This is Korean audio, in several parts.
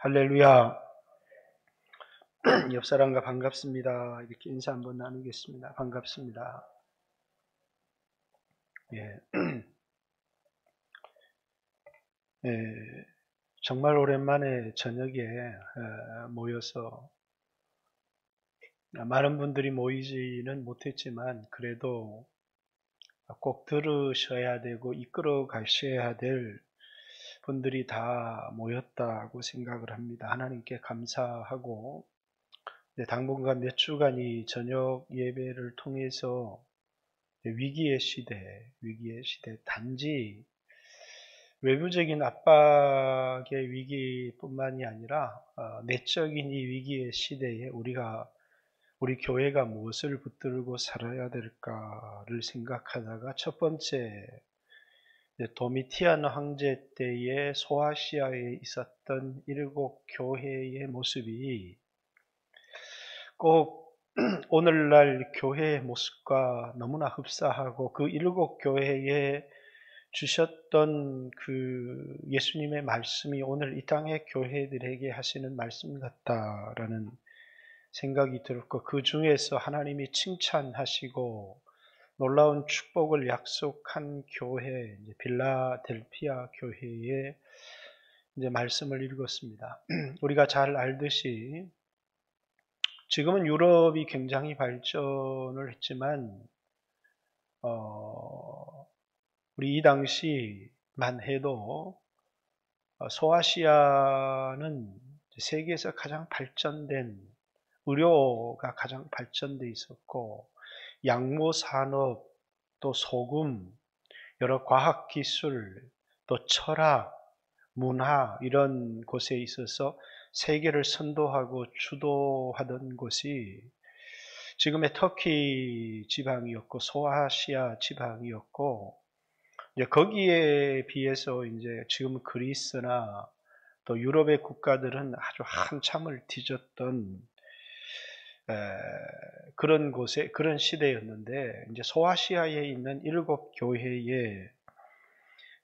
할렐루야. 옆 사람과 반갑습니다. 이렇게 인사 한번 나누겠습니다. 반갑습니다. 예. 예, 정말 오랜만에 저녁에 모여서 많은 분들이 모이지는 못했지만 그래도 꼭 들으셔야 되고 이끌어 가셔야 될 분들이 다 모였다고 생각을 합니다. 하나님께 감사하고 당분간 몇 주간 이 저녁 예배를 통해서 위기의 시대, 단지 외부적인 압박의 위기뿐만이 아니라 내적인 이 위기의 시대에 우리 교회가 무엇을 붙들고 살아야 될까를 생각하다가 첫 번째 도미티안 황제 때의 소아시아에 있었던 일곱 교회의 모습이 꼭 오늘날 교회의 모습과 너무나 흡사하고 그 일곱 교회에 주셨던 그 예수님의 말씀이 오늘 이 땅의 교회들에게 하시는 말씀 같다라는 생각이 들었고, 그 중에서 하나님이 칭찬하시고 놀라운 축복을 약속한 교회, 빌라델피아 교회의 이제 말씀을 읽었습니다. 우리가 잘 알듯이 지금은 유럽이 굉장히 발전을 했지만 우리 이 당시만 해도 소아시아는 세계에서 가장 발전된 의료가 가장 발전돼 있었고, 약모 산업, 또 소금, 여러 과학 기술, 또 철학, 문화 이런 곳에 있어서 세계를 선도하고 주도하던 곳이 지금의 터키 지방이었고 소아시아 지방이었고, 이제 거기에 비해서 이제 지금 그리스나 또 유럽의 국가들은 아주 한참을 뒤졌던 그런 곳에 그런 시대였는데, 이제 소아시아에 있는 일곱 교회에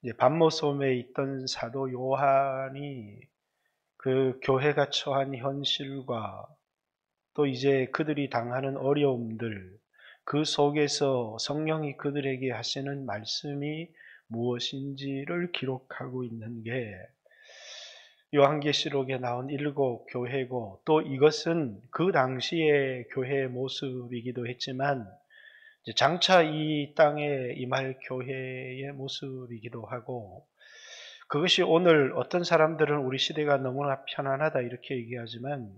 이제 반모섬에 있던 사도 요한이 그 교회가 처한 현실과 또 이제 그들이 당하는 어려움들, 그 속에서 성령이 그들에게 하시는 말씀이 무엇인지를 기록하고 있는 게 요한계시록에 나온 일곱 교회고, 또 이것은 그 당시의 교회의 모습이기도 했지만 장차 이 땅에 임할 교회의 모습이기도 하고, 그것이 오늘 어떤 사람들은 우리 시대가 너무나 편안하다 이렇게 얘기하지만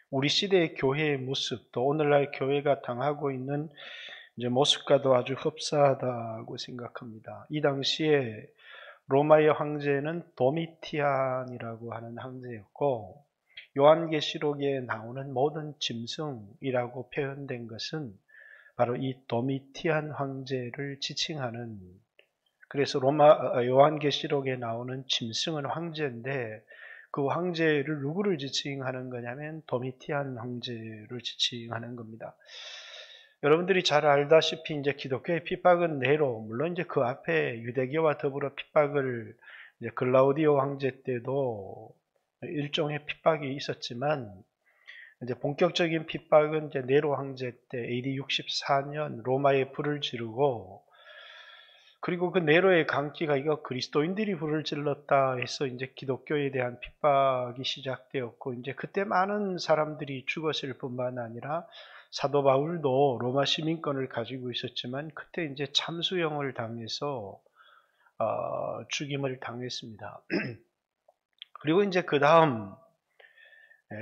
우리 시대의 교회의 모습, 또 오늘날 교회가 당하고 있는 이제 모습과도 아주 흡사하다고 생각합니다. 이 당시에 로마의 황제는 도미티안이라고 하는 황제였고, 요한계시록에 나오는 모든 짐승이라고 표현된 것은 바로 이 도미티안 황제를 지칭하는, 그래서 요한계시록에 나오는 짐승은 황제인데 그 황제를 누구를 지칭하는 거냐면 도미티안 황제를 지칭하는 겁니다. 여러분들이 잘 알다시피 이제 기독교의 핍박은 네로, 물론 이제 그 앞에 유대교와 더불어 핍박을 이제 글라우디오 황제 때도 일종의 핍박이 있었지만, 이제 본격적인 핍박은 이제 네로 황제 때 AD 64년 로마에 불을 지르고, 그리고 그 네로의 강기가 이거 그리스도인들이 불을 질렀다 해서 이제 기독교에 대한 핍박이 시작되었고, 이제 그때 많은 사람들이 죽었을 뿐만 아니라 사도 바울도 로마 시민권을 가지고 있었지만 그때 이제 참수형을 당해서 죽임을 당했습니다. 그리고 이제 그 다음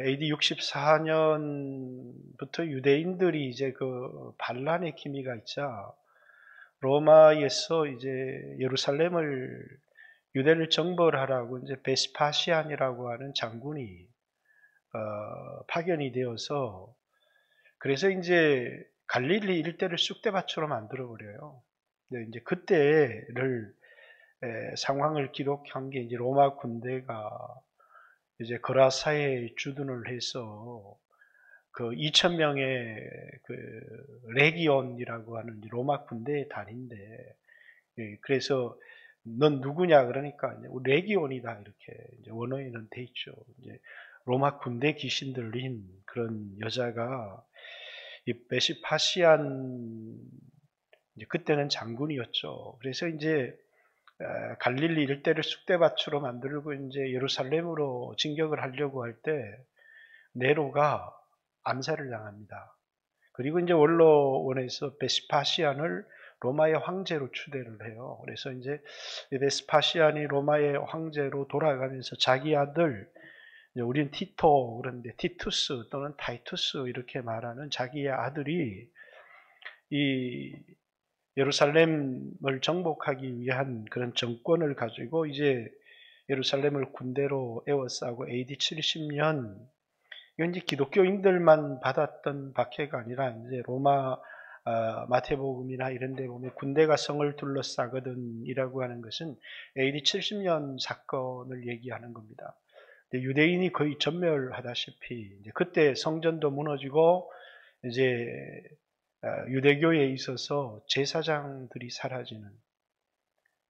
AD 64년부터 유대인들이 이제 그 반란의 기미가 있자 로마에서 이제 예루살렘을 유대를 정벌하라고 이제 베스파시안이라고 하는 장군이 파견이 되어서, 그래서 이제 갈릴리 일대를 쑥대밭으로 만들어 버려요. 이제 그때를 상황을 기록한 게 이제 로마 군대가 이제 거라사에 주둔을 해서 그 2,000명의 그 레기온이라고 하는 로마 군대의 단인데, 그래서 넌 누구냐 그러니까 이제 레기온이다 이렇게 이제 원어에는 돼 있죠. 이제 로마 군대 귀신 들린 그런 여자가 이 베시파시안 이제 그때는 장군이었죠. 그래서 이제 갈릴리 일대를 쑥대밭으로 만들고 이제 예루살렘으로 진격을 하려고 할 때 네로가 암살을 당합니다. 그리고 이제 원로원에서 베스파시안을 로마의 황제로 추대를 해요. 그래서 이제 베스파시안이 로마의 황제로 돌아가면서 자기 아들, 우리는 티토 그런데 티투스 또는 타이투스 이렇게 말하는 자기의 아들이 이 예루살렘을 정복하기 위한 그런 정권을 가지고 이제 예루살렘을 군대로 에워싸고 AD 70년 이건 이제 기독교인들만 받았던 박해가 아니라 이제 로마 마태복음이나 이런 데 보면 군대가 성을 둘러싸거든이라고 하는 것은 AD 70년 사건을 얘기하는 겁니다. 유대인이 거의 전멸하다시피 이제 그때 성전도 무너지고 이제 유대교에 있어서 제사장들이 사라지는.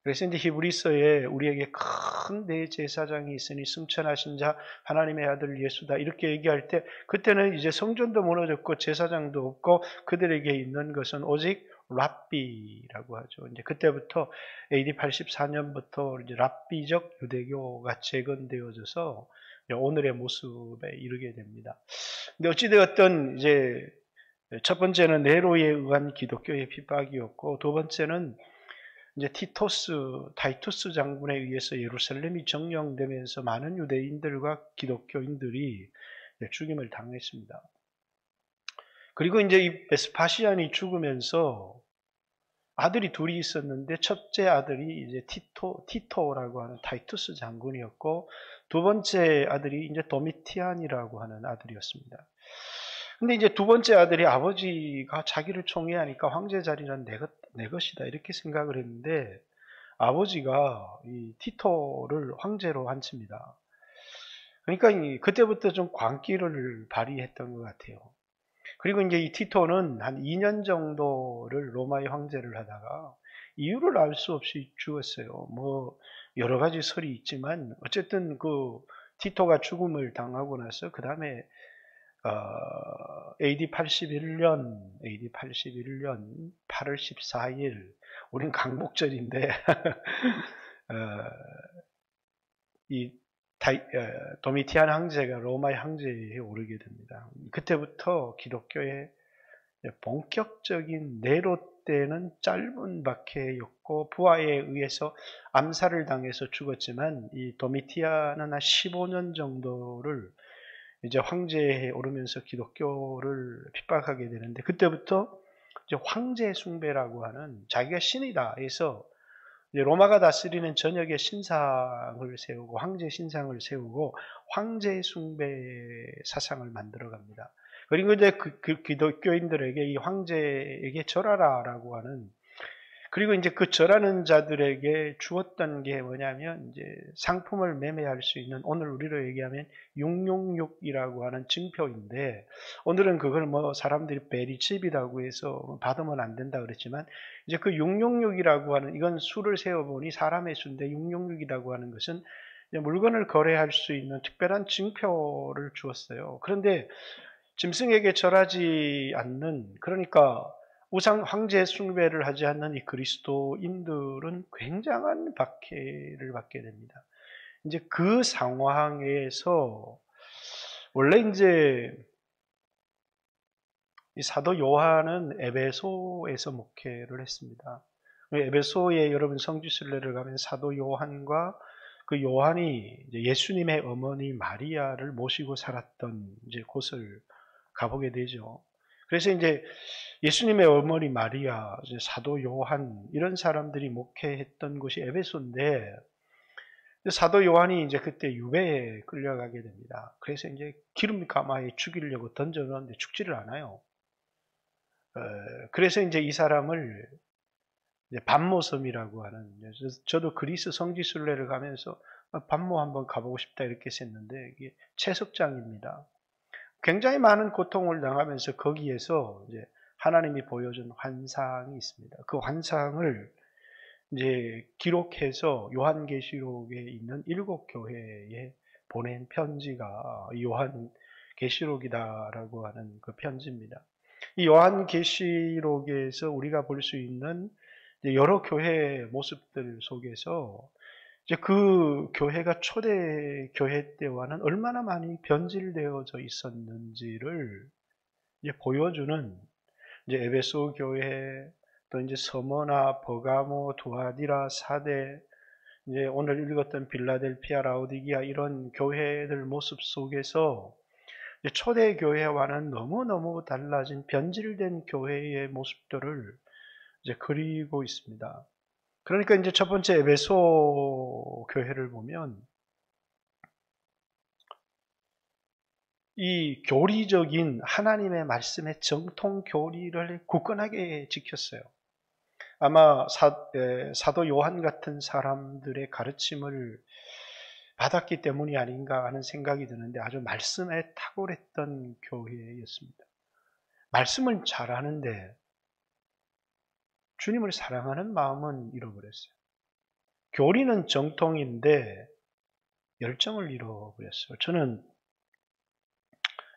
그래서 이제 히브리서에 우리에게 큰 대제사장이 있으니 승천하신 자 하나님의 아들 예수다 이렇게 얘기할 때 그때는 이제 성전도 무너졌고 제사장도 없고 그들에게 있는 것은 오직 랍비라고 하죠. 이제 그때부터 AD 84년부터 이제 랍비적 유대교가 재건되어져서 오늘의 모습에 이르게 됩니다. 근데 어찌되었든 이제 첫 번째는 네로에 의한 기독교의 핍박이었고 두 번째는 이제 타이투스 장군에 의해서 예루살렘이 점령되면서 많은 유대인들과 기독교인들이 죽임을 당했습니다. 그리고 이제 이 베스파시안이 죽으면서 아들이 둘이 있었는데 첫째 아들이 이제 티토라고 하는 타이투스 장군이었고 두 번째 아들이 이제 도미티안이라고 하는 아들이었습니다. 근데 이제 두 번째 아들이 아버지가 자기를 총애하니까 황제 자리는 내 것이다 이렇게 생각을 했는데 아버지가 이 티토를 황제로 앉힙니다. 그러니까 그때부터 좀 광기를 발휘했던 것 같아요. 그리고 이제 이 티토는 한 2년 정도를 로마의 황제를 하다가 이유를 알 수 없이 죽었어요. 뭐 여러 가지 설이 있지만 어쨌든 그 티토가 죽음을 당하고 나서 그 다음에 AD 81년 8월 14일, 우린 강복절인데, 이 도미티안 황제가 로마의 황제에 오르게 됩니다. 그때부터 기독교의 본격적인 네로 때는 짧은 박해였고 부하에 의해서 암살을 당해서 죽었지만 이 도미티안은 한 15년 정도를 이제 황제에 오르면서 기독교를 핍박하게 되는데 그때부터 이제 황제 숭배라고 하는 자기가 신이다 해서 이제 로마가 다스리는 전역에 신상을 세우고 황제 신상을 세우고 황제 숭배 사상을 만들어 갑니다. 그리고 이제 그 기독교인들에게 이 황제에게 절하라라고 하는 그리고 이제 그 절하는 자들에게 주었던 게 뭐냐면 이제 상품을 매매할 수 있는 오늘 우리로 얘기하면 666이라고 하는 증표인데 오늘은 그걸 뭐 사람들이 베리칩이라고 해서 받으면 안 된다 그랬지만 이제 그 666이라고 하는 이건 수를 세어보니 사람의 수인데 666이라고 하는 것은 물건을 거래할 수 있는 특별한 증표를 주었어요. 그런데 짐승에게 절하지 않는 그러니까 우상 황제 숭배를 하지 않는 이 그리스도인들은 굉장한 박해를 받게 됩니다. 이제 그 상황에서 원래 이제 이 사도 요한은 에베소에서 목회를 했습니다. 에베소에 여러분 성지순례를 가면 사도 요한과 그 요한이 이제 예수님의 어머니 마리아를 모시고 살았던 이제 곳을 가보게 되죠. 그래서 이제 예수님의 어머니 마리아, 사도 요한 이런 사람들이 목회했던 곳이 에베소인데 사도 요한이 이제 그때 유배에 끌려가게 됩니다. 그래서 이제 기름 가마에 죽이려고 던져놓는데 죽지를 않아요. 그래서 이제 이 사람을 반모섬이라고 하는 저도 그리스 성지순례를 가면서 반모 한번 가보고 싶다 이렇게 했는데 이게 채석장입니다. 굉장히 많은 고통을 당하면서 거기에서 이제 하나님이 보여준 환상이 있습니다. 그 환상을 이제 기록해서 요한계시록에 있는 7교회에 보낸 편지가 요한계시록이다라고 하는 그 편지입니다. 이 요한계시록에서 우리가 볼 수 있는 여러 교회의 모습들 속에서 이제 그 교회가 초대 교회 때와는 얼마나 많이 변질되어져 있었는지를 이제 보여주는 이제 에베소 교회, 또 이제 서머나, 버가모, 두아디라, 사대, 이제 오늘 읽었던 빌라델피아, 라오디기아 이런 교회들 모습 속에서 이제 초대 교회와는 너무너무 달라진 변질된 교회의 모습들을 이제 그리고 있습니다. 그러니까 이제 첫 번째 에베소 교회를 보면 이 교리적인 하나님의 말씀의 정통 교리를 굳건하게 지켰어요. 아마 사도 요한 같은 사람들의 가르침을 받았기 때문이 아닌가 하는 생각이 드는데 아주 말씀에 탁월했던 교회였습니다. 말씀은 잘하는데 주님을 사랑하는 마음은 잃어버렸어요. 교리는 정통인데 열정을 잃어버렸어요. 저는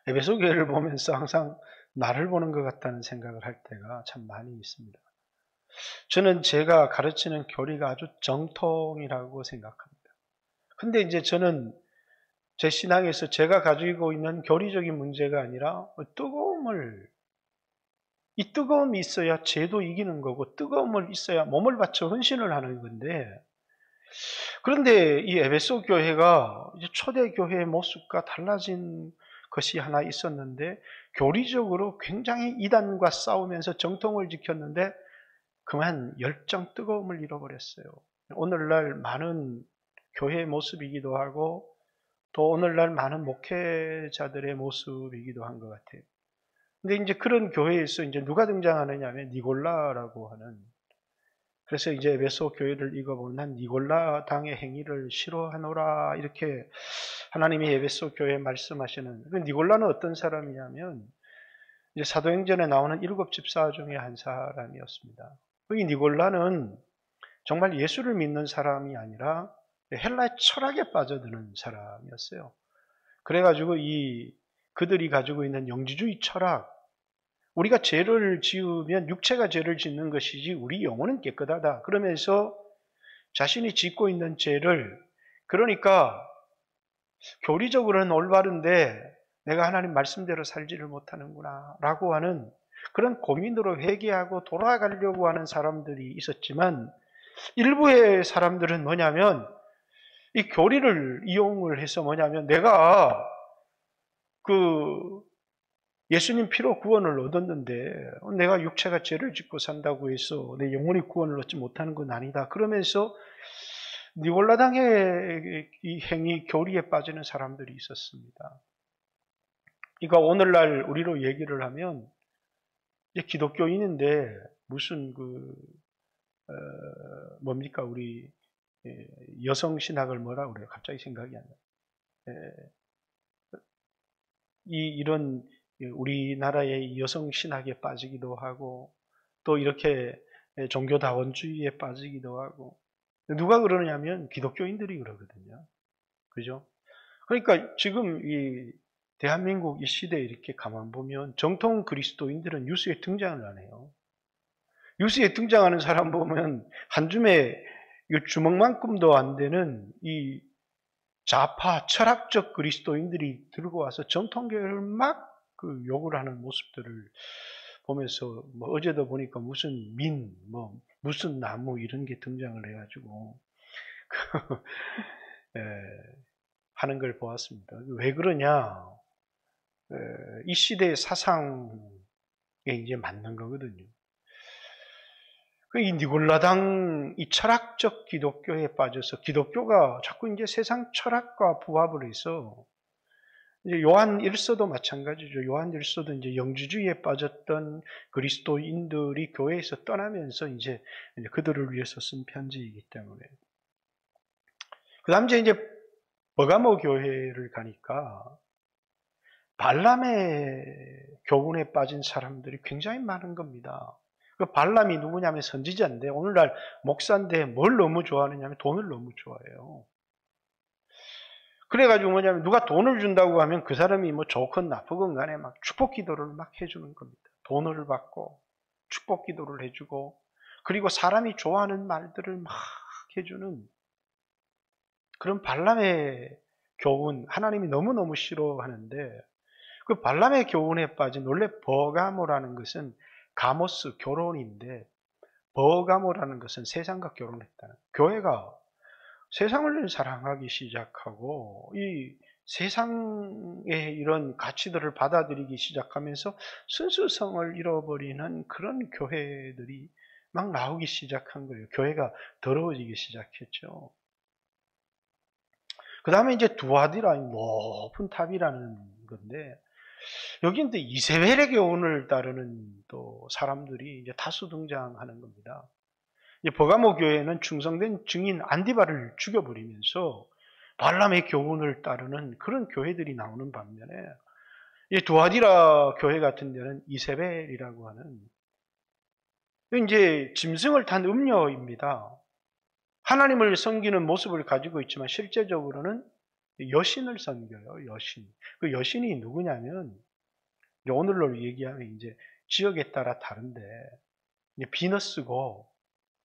에베소 교회를 보면서 항상 나를 보는 것 같다는 생각을 할 때가 참 많이 있습니다. 저는 제가 가르치는 교리가 아주 정통이라고 생각합니다. 근데 이제 저는 제 신앙에서 제가 가지고 있는 교리적인 문제가 아니라 이 뜨거움이 있어야 죄도 이기는 거고 뜨거움을 있어야 몸을 바쳐 헌신을 하는 건데, 그런데 이 에베소 교회가 이제 초대 교회의 모습과 달라진 것이 하나 있었는데, 교리적으로 굉장히 이단과 싸우면서 정통을 지켰는데 그만 열정, 뜨거움을 잃어버렸어요. 오늘날 많은 교회의 모습이기도 하고 또 오늘날 많은 목회자들의 모습이기도 한 것 같아요. 근데 이제 그런 교회에서 이제 누가 등장하느냐 하면 니골라라고 하는, 그래서 이제 에베소 교회를 읽어보면 니골라 당의 행위를 싫어하노라 이렇게 하나님이 에베소 교회에 말씀하시는, 그 니골라는 어떤 사람이냐면 이제 사도행전에 나오는 7 집사 중에 한 사람이었습니다. 이 니골라는 정말 예수를 믿는 사람이 아니라 헬라의 철학에 빠져드는 사람이었어요. 그래가지고 그들이 가지고 있는 영지주의 철학, 우리가 죄를 지으면 육체가 죄를 짓는 것이지 우리 영혼은 깨끗하다. 그러면서 자신이 짓고 있는 죄를, 그러니까 교리적으로는 올바른데 내가 하나님 말씀대로 살지를 못하는구나 라고 하는 그런 고민으로 회개하고 돌아가려고 하는 사람들이 있었지만, 일부의 사람들은 뭐냐면 이 교리를 이용을 해서 뭐냐면 내가 예수님 피로 구원을 얻었는데 내가 육체가 죄를 짓고 산다고 해서 내 영혼이 구원을 얻지 못하는 건 아니다. 그러면서 니골라당의 이 행위, 교리에 빠지는 사람들이 있었습니다. 그러니까 오늘날 우리로 얘기를 하면 이제 기독교인인데 무슨 뭡니까 우리 여성 신학을 뭐라 그래요? 갑자기 생각이 안 나요. 이런 우리나라의 여성 신학에 빠지기도 하고 또 이렇게 종교다원주의에 빠지기도 하고, 누가 그러냐면 기독교인들이 그러거든요. 그죠? 그러니까 지금 이 대한민국 이 시대에 이렇게 가만 보면 정통 그리스도인들은 뉴스에 등장을 안 해요. 뉴스에 등장하는 사람 보면 한 줌에 주먹만큼도 안 되는 이 좌파 철학적 그리스도인들이 들고 와서 정통교회를 막 욕을 하는 모습들을 보면서, 어제도 보니까 무슨 무슨 나무 이런 게 등장을 해가지고 하는 걸 보았습니다. 왜 그러냐? 이 시대의 사상에 이제 맞는 거거든요. 이 니골라당 이 철학적 기독교에 빠져서 기독교가 자꾸 이제 세상 철학과 부합을 해서, 이제 요한 1서도 마찬가지죠. 요한 1서도 이제 영지주의에 빠졌던 그리스도인들이 교회에서 떠나면서 이제 그들을 위해서 쓴 편지이기 때문에. 그 다음 이제 버가모 교회를 가니까 발람의 교훈에 빠진 사람들이 굉장히 많은 겁니다. 그 발람이 누구냐면 선지자인데 오늘날 목사인데 뭘 너무 좋아하느냐면 돈을 너무 좋아해요. 그래가지고 뭐냐면 누가 돈을 준다고 하면 그 사람이 뭐 좋건 나쁘건 간에 막 축복 기도를 막 해주는 겁니다. 돈을 받고 축복 기도를 해주고 그리고 사람이 좋아하는 말들을 막 해주는 그런 발람의 교훈, 하나님이 너무너무 싫어하는데 그 발람의 교훈에 빠진 원래 버가모라는 것은 가모스 결혼인데 버가모라는 것은 세상과 결혼했다는 교회가 세상을 사랑하기 시작하고 이 세상의 이런 가치들을 받아들이기 시작하면서 순수성을 잃어버리는 그런 교회들이 막 나오기 시작한 거예요. 교회가 더러워지기 시작했죠. 그 다음에 이제 두아디라 높은 탑이라는 건데 여기 이제 이세벨의 교훈을 따르는 또 사람들이 이제 다수 등장하는 겁니다. 버가모 교회는 충성된 증인 안디바를 죽여버리면서 발람의 교훈을 따르는 그런 교회들이 나오는 반면에 이 두아디라 교회 같은 데는 이세벨이라고 하는 이제 짐승을 탄 음녀입니다. 하나님을 섬기는 모습을 가지고 있지만 실제적으로는 여신을 섬겨요. 여신. 그 여신이 누구냐면 오늘로 얘기하면 이제 지역에 따라 다른데 비너스고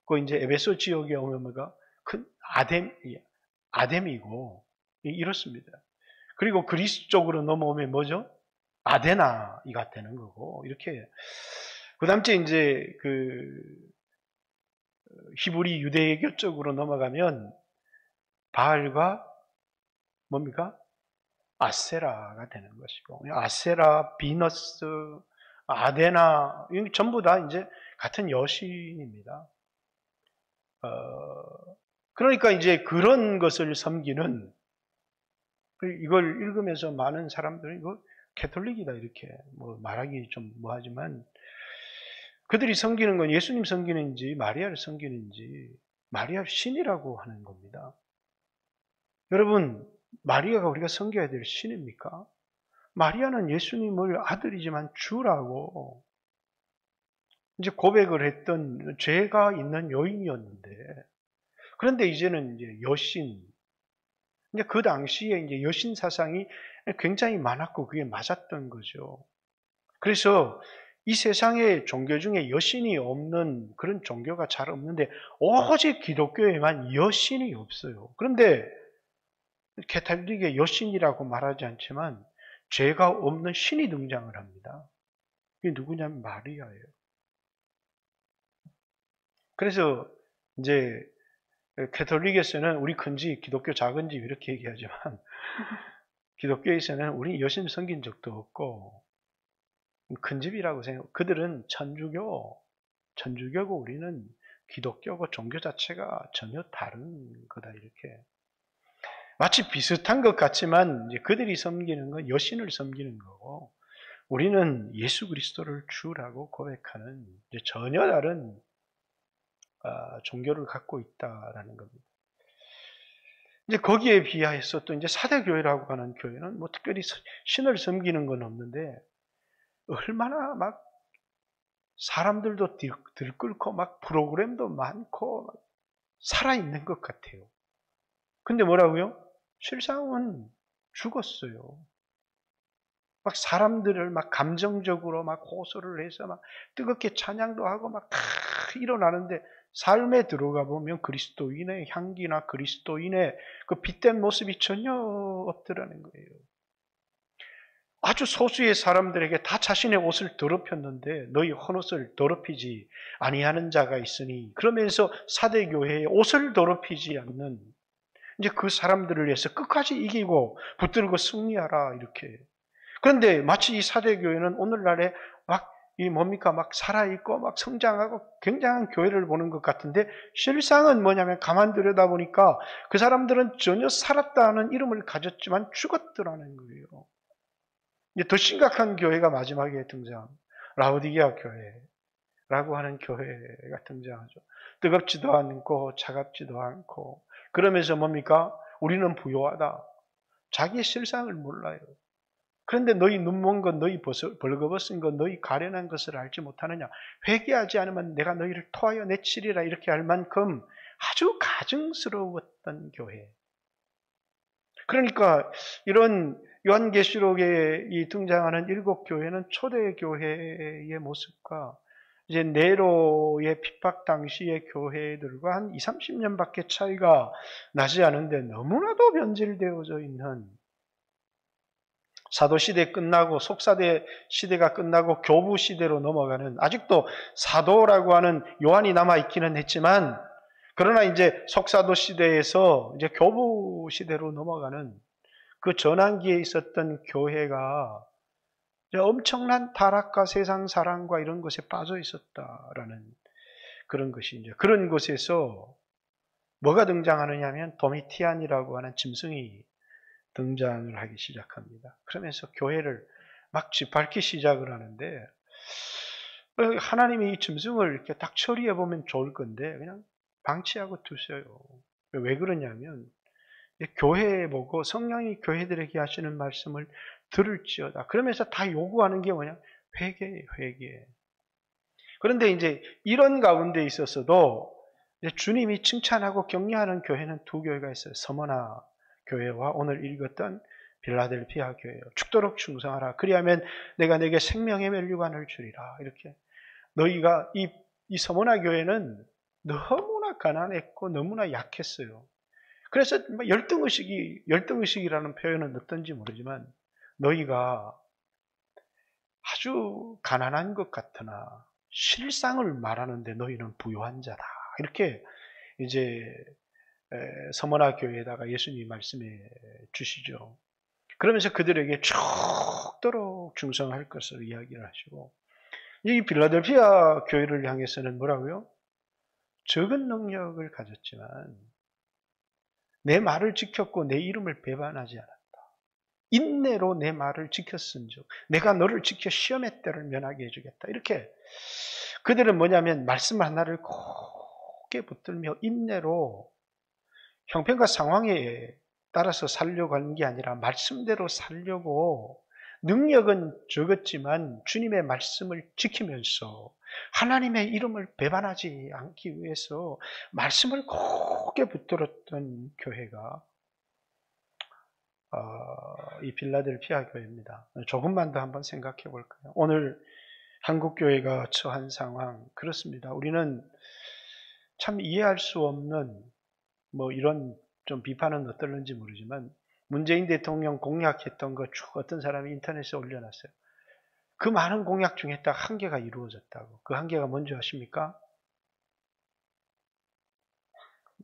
그 이제 에베소 지역에 오면 뭐가 큰 아뎀이고 이렇습니다. 그리고 그리스 쪽으로 넘어오면 뭐죠? 아데나이가 되는 거고 이렇게 그다음에 이제 그 히브리 유대교 쪽으로 넘어가면 바알과 뭡니까? 아세라가 되는 것이고 아세라, 비너스, 아데나 이 전부 다 이제 같은 여신입니다. 그러니까 이제 그런 것을 섬기는 이걸 읽으면서 많은 사람들이 이거 캐톨릭이다 이렇게 뭐 말하기 좀 뭐하지만 그들이 섬기는 건 예수님 섬기는지 마리아를 섬기는지 마리아를 신이라고 하는 겁니다. 여러분 마리아가 우리가 섬겨야 될 신입니까? 마리아는 예수님을 아들이지만 주라고 이제 고백을 했던 죄가 있는 여인이었는데 그런데 이제는 이제 여신 이제 그 당시에 이제 여신 사상이 굉장히 많았고 그게 맞았던 거죠. 그래서 이 세상의 종교 중에 여신이 없는 그런 종교가 잘 없는데 오직 기독교에만 여신이 없어요. 그런데 캐톨릭의 여신이라고 말하지 않지만 죄가 없는 신이 등장을 합니다. 그게 누구냐면 마리아예요. 그래서 이제 캐톨릭에서는 우리 큰집, 기독교 작은집 이렇게 얘기하지만 기독교에서는 우리 여신 섬긴 적도 없고 큰집이라고 생각하고 그들은 천주교고 우리는 기독교고 종교 자체가 전혀 다른 거다 이렇게 마치 비슷한 것 같지만 이제 그들이 섬기는 건 여신을 섬기는 거고 우리는 예수 그리스도를 주라고 고백하는 이제 전혀 다른 종교를 갖고 있다라는 겁니다. 이제 거기에 비하해서 또 이제 사대교회라고 하는 교회는 뭐 특별히 신을 섬기는 건 없는데 얼마나 막 사람들도 들끓고 막 프로그램도 많고 막 살아있는 것 같아요. 근데 뭐라고요? 실상은 죽었어요. 막 사람들을 막 감정적으로 막 호소를 해서 막 뜨겁게 찬양도 하고 막 일어나는데 삶에 들어가 보면 그리스도인의 향기나 그리스도인의 그 빛된 모습이 전혀 없더라는 거예요. 아주 소수의 사람들에게 다 자신의 옷을 더럽혔는데 너희 헌옷을 더럽히지 아니하는 자가 있으니 그러면서 사대교회의 옷을 더럽히지 않는 이제 그 사람들을 위해서 끝까지 이기고 붙들고 승리하라 이렇게. 그런데 마치 이 사대교회는 오늘날에 막 이 뭡니까 막 살아있고 막 성장하고 굉장한 교회를 보는 것 같은데 실상은 뭐냐면 가만 들여다보니까 그 사람들은 전혀 살았다는 이름을 가졌지만 죽었더라는 거예요. 이제 더 심각한 교회가 마지막에 등장. 라오디게아 교회라고 하는 교회가 등장하죠. 뜨겁지도 않고 차갑지도 않고 그러면서 뭡니까? 우리는 부요하다. 자기의 실상을 몰라요. 그런데 너희 눈먼 것, 너희 벌거벗은 것, 너희 가련한 것을 알지 못하느냐. 회개하지 않으면 내가 너희를 토하여 내치리라 이렇게 할 만큼 아주 가증스러웠던 교회. 그러니까 이런 요한계시록에 이 등장하는 7 교회는 초대 교회의 모습과 이제 네로의 핍박 당시의 교회들과 한 20, 30년밖에 차이가 나지 않은데 너무나도 변질되어져 있는 사도시대 끝나고 속사대 시대가 끝나고 교부 시대로 넘어가는 아직도 사도라고 하는 요한이 남아있기는 했지만 그러나 이제 속사도 시대에서 이제 교부 시대로 넘어가는 그 전환기에 있었던 교회가 엄청난 타락과 세상 사랑과 이런 것에 빠져 있었다라는 그런 것이 이제 그런 곳에서 뭐가 등장하느냐 하면 도미티안이라고 하는 짐승이 등장을 하기 시작합니다. 그러면서 교회를 막 짓밟기 시작을 하는데 하나님이 이 짐승을 이렇게 딱 처리해 보면 좋을 건데 그냥 방치하고 두세요. 왜 그러냐면 교회 보고 성령이 교회들에게 하시는 말씀을 들을지어다. 그러면서 다 요구하는 게 뭐냐? 회개예요, 회개. 그런데 이제 이런 가운데 있어서도 이제 주님이 칭찬하고 격려하는 교회는 2 교회가 있어요. 서머나 교회와 오늘 읽었던 빌라델피아 교회요. 죽도록 충성하라. 그리하면 내가 내게 생명의 멸류관을 주리라. 이렇게 너희가 이 서머나 교회는 너무나 가난했고 너무나 약했어요. 그래서 열등의식이라는 표현은 어떤지 모르지만 너희가 아주 가난한 것 같으나 실상을 말하는데 너희는 부유한 자다. 이렇게 이제 서머나 교회에다가 예수님이 말씀해 주시죠. 그러면서 그들에게 죽도록 충성할 것을 이야기를 하시고 이 빌라델피아 교회를 향해서는 뭐라고요? 적은 능력을 가졌지만 내 말을 지켰고 내 이름을 배반하지 않았다. 인내로 내 말을 지켰은즉 내가 너를 지켜 시험의 때를 면하게 해주겠다. 이렇게 그들은 뭐냐면 말씀 하나를 굳게 붙들며 인내로 형편과 상황에 따라서 살려고 하는 게 아니라 말씀대로 살려고 능력은 적었지만 주님의 말씀을 지키면서 하나님의 이름을 배반하지 않기 위해서 말씀을 굳게 붙들었던 교회가 이 빌라델피아 교회입니다. 조금만 더 한번 생각해 볼까요? 오늘 한국 교회가 처한 상황 그렇습니다. 우리는 참 이해할 수 없는 뭐 이런 좀 비판은 어떨는지 모르지만 문재인 대통령 공약했던 거 쭉 어떤 사람이 인터넷에 올려놨어요. 그 많은 공약 중에 딱 한 개가 이루어졌다고. 그 한 개가 뭔지 아십니까?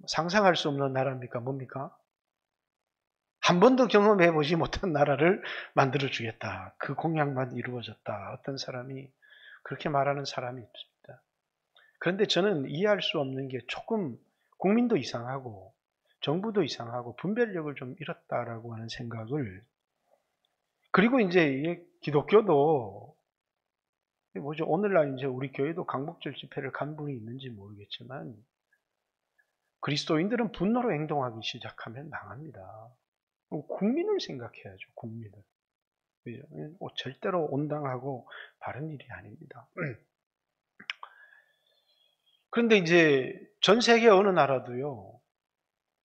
상상할 수 없는 나라입니까? 뭡니까? 한 번도 경험해 보지 못한 나라를 만들어 주겠다. 그 공약만 이루어졌다. 어떤 사람이 그렇게 말하는 사람이 있습니다. 그런데 저는 이해할 수 없는 게 조금 국민도 이상하고 정부도 이상하고 분별력을 좀 잃었다라고 하는 생각을 그리고 이제 기독교도 뭐죠? 오늘날 이제 우리 교회도 강복절 집회를 간 분이 있는지 모르겠지만 그리스도인들은 분노로 행동하기 시작하면 망합니다. 국민을 생각해야죠. 국민을. 절대로 온당하고 바른 일이 아닙니다. 그런데 이제 전 세계 어느 나라도요.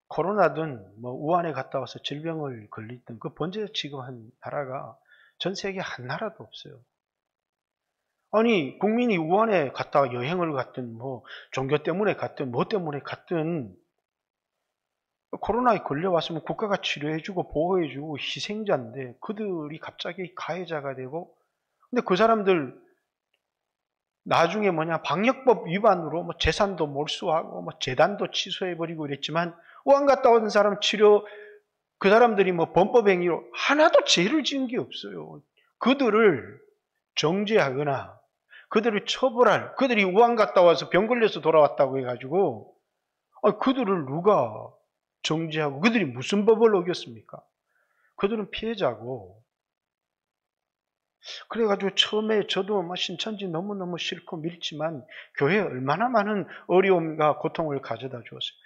코로나든 뭐 우한에 갔다 와서 질병을 걸리든 그 번제 취급한 나라가 전 세계 한 나라도 없어요. 아니 국민이 우한에 갔다가 여행을 갔든 뭐 종교 때문에 갔든 뭐 때문에 갔든 코로나에 걸려왔으면 국가가 치료해주고 보호해주고 희생자인데 그들이 갑자기 가해자가 되고 근데 그 사람들 나중에 방역법 위반으로 뭐 재산도 몰수하고 뭐 재단도 취소해버리고 이랬지만 우한 갔다 온 사람 치료 그 사람들이 뭐 범법행위로 하나도 죄를 지은 게 없어요. 그들을 정죄하거나 그들을 처벌할 그들이 우한 갔다 와서 병 걸려서 돌아왔다고 해가지고 그들을 누가 정죄하고 그들이 무슨 법을 어겼습니까? 그들은 피해자고 그래가지고 처음에 저도 신천지 너무너무 싫고 밀지만 교회에 얼마나 많은 어려움과 고통을 가져다 주었어요.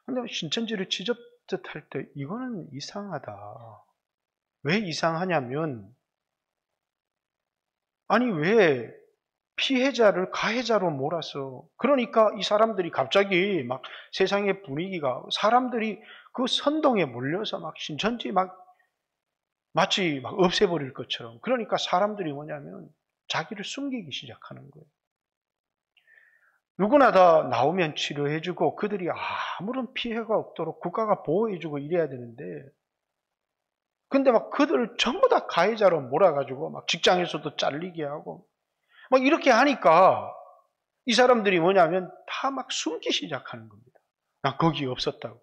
근데 신천지를 지적할 때 이거는 이상하다. 왜 이상하냐면 아니 왜 피해자를 가해자로 몰아서, 그러니까 이 사람들이 갑자기 막 세상의 분위기가, 사람들이 그 선동에 몰려서 막 신천지 막 마치 막 없애버릴 것처럼, 그러니까 사람들이 뭐냐면 자기를 숨기기 시작하는 거예요. 누구나 다 나오면 치료해주고 그들이 아무런 피해가 없도록 국가가 보호해주고 이래야 되는데, 근데 막 그들을 전부 다 가해자로 몰아가지고 막 직장에서도 잘리게 하고 막 이렇게 하니까 이 사람들이 뭐냐면 다 막 숨기 시작하는 겁니다. 나 거기 없었다고.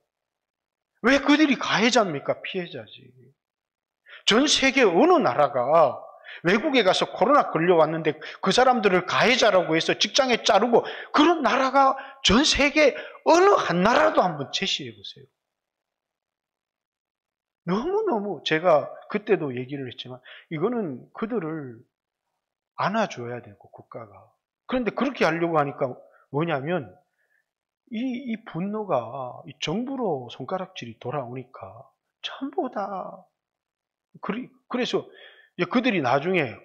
왜 그들이 가해자입니까? 피해자지. 전 세계 어느 나라가 외국에 가서 코로나 걸려왔는데 그 사람들을 가해자라고 해서 직장에 자르고, 그런 나라가 전 세계 어느 한 나라도 한번 제시해 보세요. 너무너무, 제가 그때도 얘기를 했지만 이거는 그들을 안아줘야 되고 국가가. 그런데 그렇게 하려고 하니까 뭐냐면 이 분노가 이 정부로 손가락질이 돌아오니까 전부 다, 그래서 그들이 나중에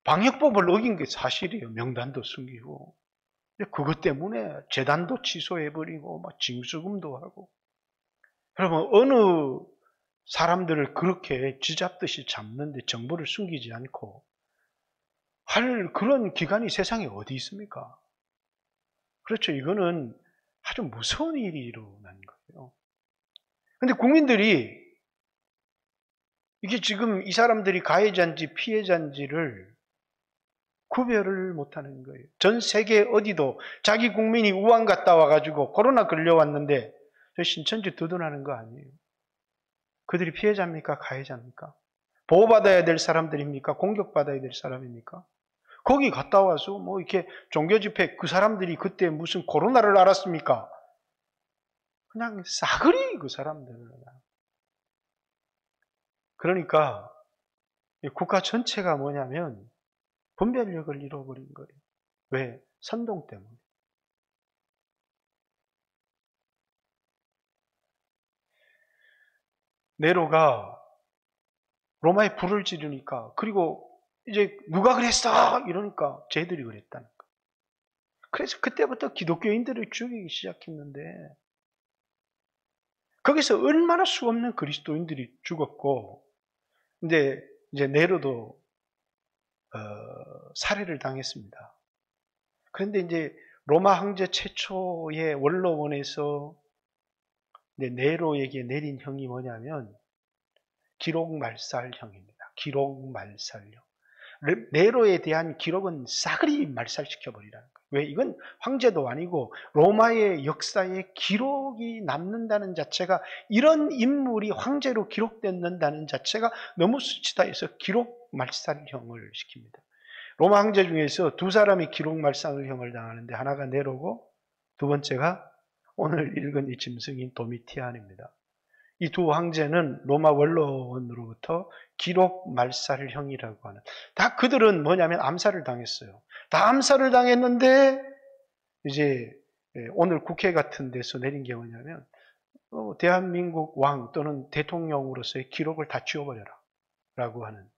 방역법을 어긴 게 사실이에요. 명단도 숨기고. 그것 때문에 재단도 취소해버리고 막 징수금도 하고. 여러분, 어느 사람들을 그렇게 쥐잡듯이 잡는데 정보를 숨기지 않고 할 그런 기관이 세상에 어디 있습니까? 그렇죠. 이거는 아주 무서운 일이 일어난 거예요. 근데 국민들이 이게 지금 이 사람들이 가해자인지 피해자인지를 구별을 못하는 거예요. 전 세계 어디도 자기 국민이 우한 갔다 와가지고 코로나 걸려왔는데 저 신천지 두둔하는 거 아니에요. 그들이 피해자입니까? 가해자입니까? 보호받아야 될 사람들입니까? 공격받아야 될 사람입니까? 거기 갔다 와서 뭐 이렇게 종교 집회, 그 사람들이 그때 무슨 코로나를 알았습니까? 그냥 싸그리 그 사람들을. 그러니까 국가 전체가 뭐냐면 분별력을 잃어버린 거예요. 왜? 선동 때문에. 네로가 로마에 불을 지르니까, 그리고 이제 누가 그랬어? 이러니까 쟤들이 그랬다는 거. 그래서 그때부터 기독교인들을 죽이기 시작했는데, 거기서 얼마나 수없는 그리스도인들이 죽었고, 근데 이제 네로도 살해를 당했습니다. 그런데 이제 로마 황제 최초의 원로원에서 네로에게 내린 형이 뭐냐면 기록말살형입니다. 기록말살형. 네로에 대한 기록은 싸그리 말살시켜버리라는 거예요. 왜? 이건 황제도 아니고 로마의 역사에 기록이 남는다는 자체가, 이런 인물이 황제로 기록된다는 자체가 너무 수치다 해서 기록말살형을 시킵니다. 로마 황제 중에서 두 사람이 기록말살형을 당하는데, 하나가 네로고 두 번째가 오늘 읽은 이 짐승인 도미티안입니다. 이 두 황제는 로마 원로원으로부터 기록 말살형이라고 하는, 다 그들은 뭐냐면 암살을 당했어요. 다 암살을 당했는데 이제 오늘 국회 같은 데서 내린 게 뭐냐면 대한민국 왕 또는 대통령으로서의 기록을 다 지워버려라 라고 하는,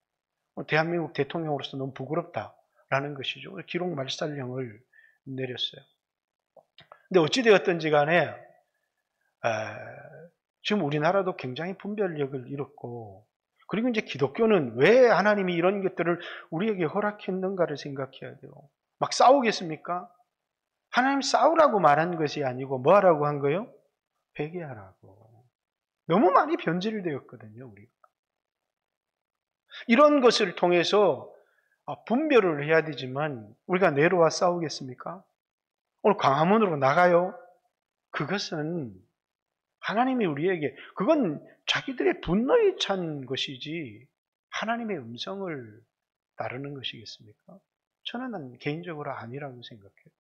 대한민국 대통령으로서 너무 부끄럽다라는 것이죠. 기록 말살령을 내렸어요. 근데 어찌되었든지 간에 지금 우리나라도 굉장히 분별력을 잃었고, 그리고 이제 기독교는 왜 하나님이 이런 것들을 우리에게 허락했는가를 생각해야 돼요. 막 싸우겠습니까? 하나님 싸우라고 말한 것이 아니고 뭐 하라고 한 거예요? 회개하라고. 너무 많이 변질되었거든요, 우리가. 이런 것을 통해서 분별을 해야 되지만, 우리가 네로와 싸우겠습니까? 오늘 광화문으로 나가요? 그것은 하나님이 우리에게, 그건 자기들의 분노에 찬 것이지 하나님의 음성을 따르는 것이겠습니까? 저는 개인적으로 아니라고 생각해요.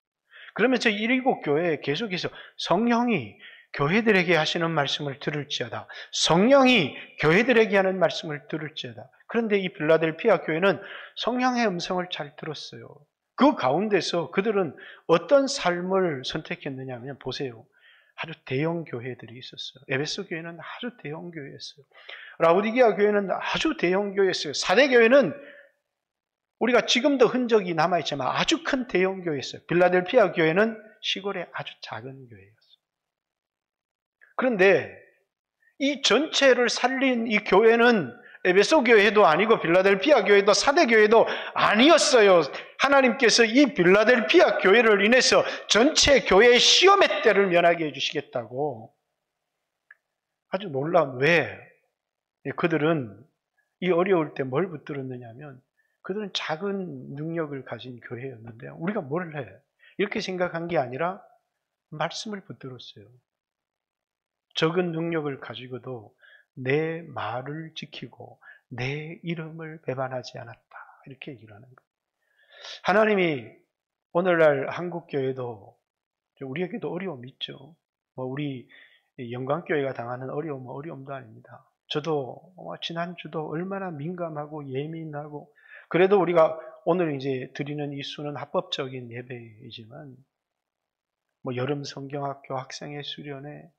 그러면 저 일곱 교회에 계속해서 성령이 교회들에게 하시는 말씀을 들을지어다. 성령이 교회들에게 하는 말씀을 들을지어다. 그런데 이 빌라델피아 교회는 성령의 음성을 잘 들었어요. 그 가운데서 그들은 어떤 삶을 선택했느냐 하면, 보세요. 아주 대형 교회들이 있었어요. 에베소 교회는 아주 대형 교회였어요. 라우디게아 교회는 아주 대형 교회였어요. 사대 교회는 우리가 지금도 흔적이 남아있지만 아주 큰 대형 교회였어요. 빌라델피아 교회는 시골의 아주 작은 교회였어요. 그런데 이 전체를 살린 이 교회는 에베소 교회도 아니고 빌라델피아 교회도 사대 교회도 아니었어요. 하나님께서 이 빌라델피아 교회를 인해서 전체 교회의 시험의 때를 면하게 해주시겠다고 아주 놀라운. 왜? 그들은 이 어려울 때 뭘 붙들었느냐 하면 그들은 작은 능력을 가진 교회였는데 우리가 뭘 해? 이렇게 생각한 게 아니라 말씀을 붙들었어요. 적은 능력을 가지고도 내 말을 지키고 내 이름을 배반하지 않았다. 이렇게 얘기를 하는 거예요. 하나님이 오늘날 한국교회도 우리에게도 어려움이 있죠. 우리 영광교회가 당하는 어려움은 어려움도 아닙니다. 저도 지난주도 얼마나 민감하고 예민하고 그래도 우리가 오늘 이제 드리는 이 수는 합법적인 예배이지만 여름 성경학교 학생회 수련회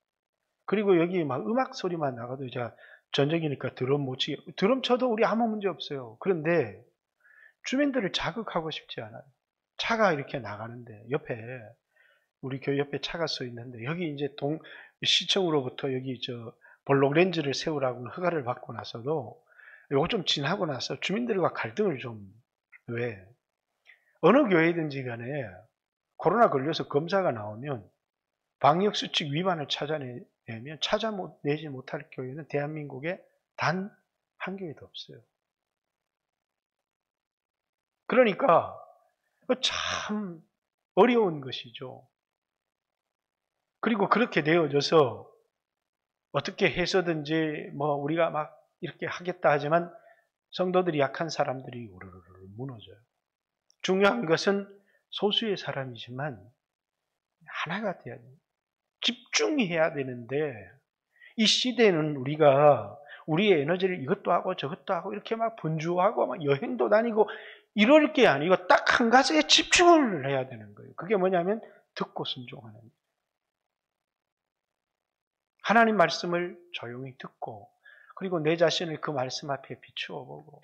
그리고 여기 막 음악 소리만 나가도 이제 전쟁이니까 드럼 못 치게 드럼 쳐도 우리 아무 문제 없어요. 그런데 주민들을 자극하고 싶지 않아요. 차가 이렇게 나가는데 옆에 우리 교회 옆에 차가 서 있는데 여기 이제 시청으로부터 여기 볼록 렌즈를 세우라고 허가를 받고 나서도 요거 좀 지나고 나서 주민들과 갈등을 좀 왜? 어느 교회든지 간에 코로나 걸려서 검사가 나오면 방역수칙 위반을 찾아내지 못할 교회는 대한민국에 단 한 교회도 없어요. 그러니까 참 어려운 것이죠. 그리고 그렇게 되어져서 어떻게 해서든지 우리가 막 이렇게 하겠다 하지만 성도들이 약한 사람들이 우르르 무너져요. 중요한 것은 소수의 사람이지만 하나가 돼야 돼요. 집중해야 되는데 이 시대는 우리가 우리의 에너지를 이것도 하고 저것도 하고 이렇게 막 분주하고 막 여행도 다니고 이럴 게 아니고 딱 한 가지에 집중을 해야 되는 거예요. 그게 뭐냐면 듣고 순종하는 거예요. 하나님 말씀을 조용히 듣고 그리고 내 자신을 그 말씀 앞에 비추어 보고